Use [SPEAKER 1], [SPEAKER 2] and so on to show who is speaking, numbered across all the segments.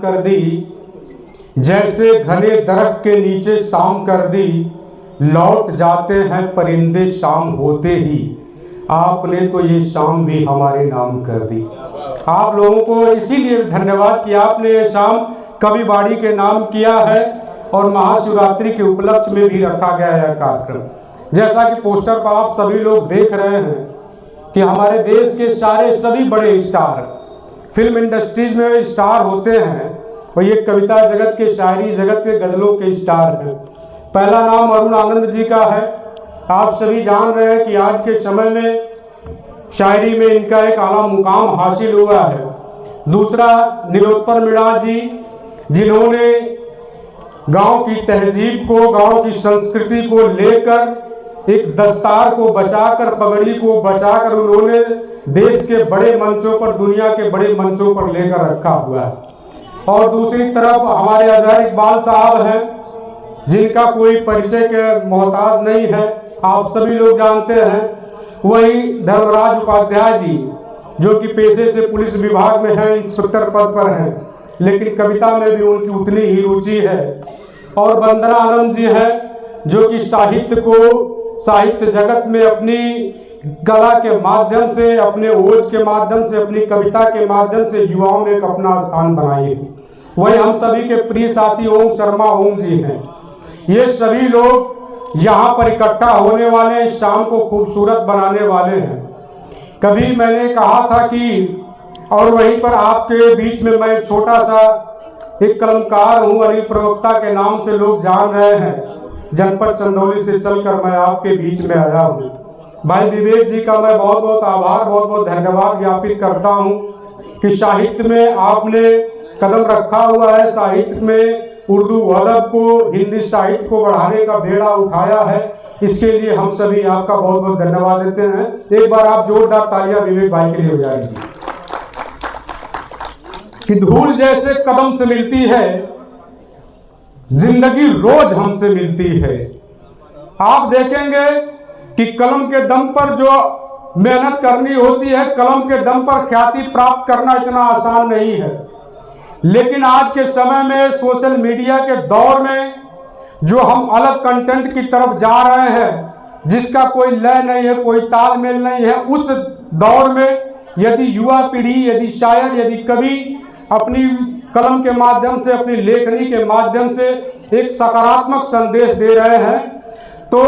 [SPEAKER 1] कर दी, जैसे घने दरख्त के नीचे शाम कर दी, लौट जाते हैं परिंदे शाम होते ही, आपने तो ये शाम भी हमारे नाम कर दी। आप लोगों को इसीलिए धन्यवाद कि आपने ये शाम कवि बाड़ी के नाम किया है और महाशिवरात्रि के उपलक्ष्य में भी रखा गया है कार्यक्रम। जैसा कि पोस्टर पर आप सभी लोग देख रहे हैं कि हमारे देश के सारे सभी बड़े स्टार, फिल्म इंडस्ट्रीज में स्टार होते हैं और ये कविता जगत के, शायरी जगत के, गज़लों के स्टार हैं। पहला नाम अरुण आनंद जी का है। आप सभी जान रहे हैं कि आज के समय में शायरी में इनका एक आला मुकाम हासिल हुआ है। दूसरा नीलोत्पल मीणा जी, जिन्होंने गांव की तहजीब को, गांव की संस्कृति को लेकर एक दस्तार को बचाकर, पगड़ी को बचाकर उन्होंने देश के बड़े मंचों पर, दुनिया के बड़े मंचों पर लेकर रखा हुआ है। और दूसरी तरफ हमारे अजहर इकबाल साहब हैं, जिनका कोई परिचय के मोहताज नहीं है, आप सभी लोग जानते हैं। वही धर्मराज उपाध्याय जी, जो कि पेशे से पुलिस विभाग में हैं, इंस्पेक्टर पद पर हैं, लेकिन कविता में भी उनकी उतनी ही रुचि है। और वंदना आनंद जी हैं, जो कि साहित्य जगत में अपनी कला के माध्यम से, अपने ओज के माध्यम से, अपनी कविता के माध्यम से युवाओं में एक अपना स्थान बनाए। वही हम सभी के प्रिय साथी ओम शर्मा ओम जी हैं। ये सभी लोग यहाँ पर इकट्ठा होने वाले, इस शाम को खूबसूरत बनाने वाले हैं। कभी मैंने कहा था कि, और वहीं पर आपके बीच में मैं छोटा सा एक कलमकार हूँ, अनिल प्रवक्ता के नाम से लोग जान रहे हैं। जनपद चंदौली से चलकर मैं आपके बीच में आया हूँ। भाई विवेक जी का मैं बहुत बहुत आभार, बहुत बहुत धन्यवाद ज्ञापित करता हूँ कि साहित्य में आपने कदम रखा हुआ है। साहित्य में उर्दू अदब को, हिंदी साहित्य को बढ़ाने का बेड़ा उठाया है। इसके लिए हम सभी आपका बहुत बहुत धन्यवाद देते हैं। एक बार आप जोरदार तालियां विवेक भाई के लिए हो जाएंगी। कि धूल जैसे कदम से मिलती है, जिंदगी रोज हमसे मिलती है। आप देखेंगे कि कलम के दम पर जो मेहनत करनी होती है, कलम के दम पर ख्याति प्राप्त करना इतना आसान नहीं है। लेकिन आज के समय में, सोशल मीडिया के दौर में, जो हम अलग कंटेंट की तरफ जा रहे हैं, जिसका कोई लय नहीं है, कोई तालमेल नहीं है, उस दौर में यदि युवा पीढ़ी, यदि शायर, यदि कवि अपनी कलम के माध्यम से, अपनी लेखनी के माध्यम से एक सकारात्मक संदेश दे रहे हैं, तो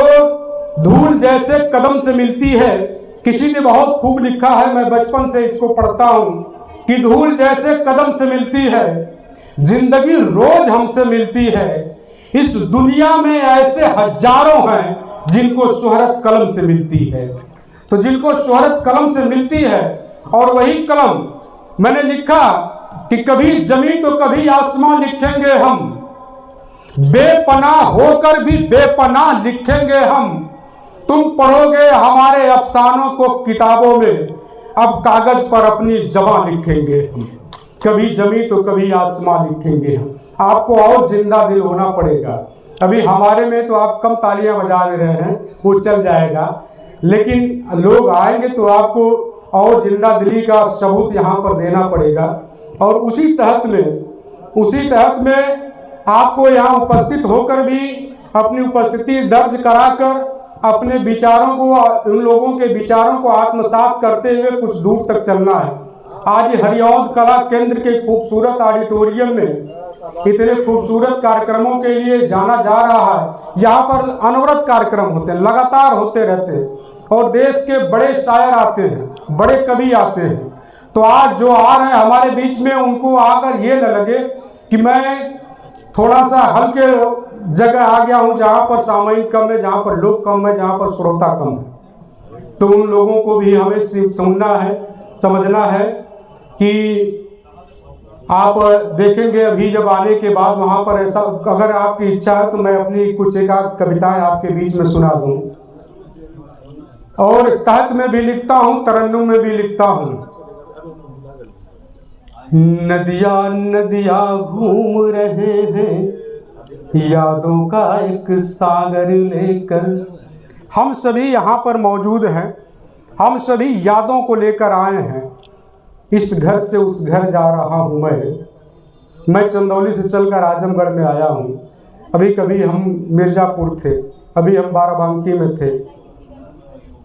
[SPEAKER 1] धूल जैसे कदम से मिलती है। किसी ने बहुत खूब लिखा है, मैं बचपन से इसको पढ़ता हूं, कि धूल जैसे कदम से मिलती है, जिंदगी रोज हमसे मिलती है। इस दुनिया में ऐसे हजारों हैं जिनको शोहरत कलम से मिलती है। तो जिनको शोहरत कलम से मिलती है, और वही कलम मैंने लिखा कि कभी जमीन तो कभी आसमां लिखेंगे हम, बेपनाह होकर भी बेपनाह लिखेंगे हम। तुम पढ़ोगे हमारे अफसानों को किताबों में, अब कागज पर अपनी ज़बान लिखेंगे हम। कभी जमीन तो कभी आसमां लिखेंगे हम। आपको और जिंदा दिल होना पड़ेगा। अभी हमारे में तो आप कम तालियां बजा दे रहे हैं, वो चल जाएगा, लेकिन लोग आएंगे तो आपको और जिंदा दिली का सबूत यहाँ पर देना पड़ेगा। और उसी तहत में आपको यहाँ उपस्थित होकर भी अपनी उपस्थिति दर्ज कराकर अपने विचारों को, उन लोगों के विचारों को आत्मसात करते हुए कुछ दूर तक चलना है। आज हरिऔध कला केंद्र के खूबसूरत ऑडिटोरियम में इतने खूबसूरत कार्यक्रमों के लिए जाना जा रहा है। यहाँ पर अनवरत कार्यक्रम होते हैं, लगातार होते रहते हैं, और देश के बड़े शायर आते हैं, बड़े कवि आते हैं। तो आज जो आ रहे हैं हमारे बीच में, उनको आकर ये न लगे कि मैं थोड़ा सा हल्के जगह आ गया हूँ, जहाँ पर सामयिक कम है, जहाँ पर लोग कम है, जहाँ पर श्रोता कम है। तो उन लोगों को भी हमें सुनना है, समझना है कि आप देखेंगे अभी जब आने के बाद वहाँ पर ऐसा, अगर आपकी इच्छा है तो मैं अपनी कुछ एक कविताएं आपके बीच में सुना दूँ। और तहत में भी लिखता हूँ, तरन्नुम में भी लिखता हूँ। नदियाँ नदियाँ घूम रहे हैं यादों का एक सागर लेकर। हम सभी यहाँ पर मौजूद हैं, हम सभी यादों को लेकर आए हैं। इस घर से उस घर जा रहा हूँ मैं, मैं चंदौली से चलकर आजमगढ़ में आया हूँ। अभी कभी हम मिर्ज़ापुर थे, अभी हम बाराबंकी में थे।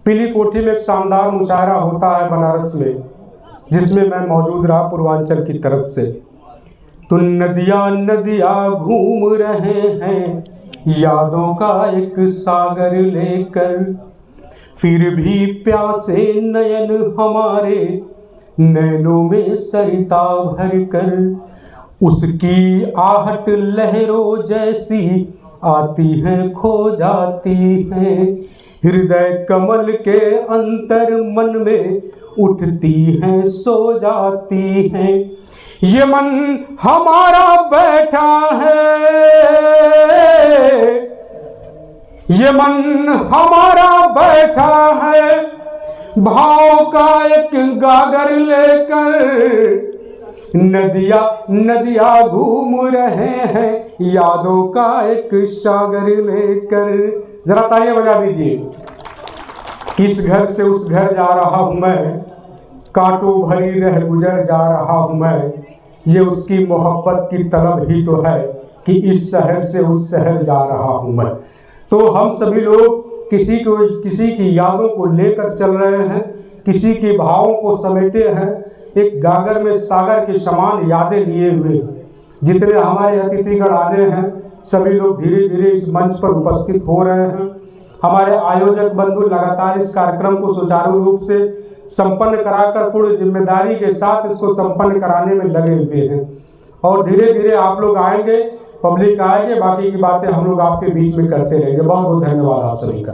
[SPEAKER 1] पीली कोठी में एक शानदार मुशायरा होता है बनारस में, जिसमें मैं मौजूद रहा पूर्वांचल की तरफ से। तो नदियाँ नदियाँ घूम रहे हैं यादों का एक सागर लेकर, फिर भी प्यासे नयन हमारे नैनों में सरिता भर कर। उसकी आहट लहरों जैसी आती है खो जाती है, हृदय कमल के अंतर मन में उठती हैं सो जाती हैं। ये मन हमारा बैठा है, ये मन हमारा बैठा है भाव का एक गागर लेकर। नदियाँ नदियाँ घूम रहे हैं यादों का एक सागर लेकर। जरा तालियां बजा दीजिए। इस घर से उस घर जा रहा हूँ मैं, कांटों भरी रह गुजर जा रहा हूँ मैं। ये उसकी मोहब्बत की तलब ही तो है कि इस शहर से उस शहर जा रहा हूँ मैं। तो हम सभी लोग किसी की यादों को लेकर चल रहे हैं, किसी के भावों को समेटे हैं, एक गागर में सागर के समान यादें लिए हुए। जितने हमारे अतिथिगण आने हैं सभी लोग धीरे धीरे इस मंच पर उपस्थित हो रहे हैं। हमारे आयोजक बंधु लगातार इस कार्यक्रम को सुचारू रूप से संपन्न कराकर पूर्ण जिम्मेदारी के साथ इसको संपन्न कराने में लगे हुए हैं। और धीरे धीरे आप लोग आएंगे, पब्लिक आएंगे, बाकी की बातें हम लोग आपके बीच में करते रहेंगे। बहुत बहुत धन्यवाद आप सभी का।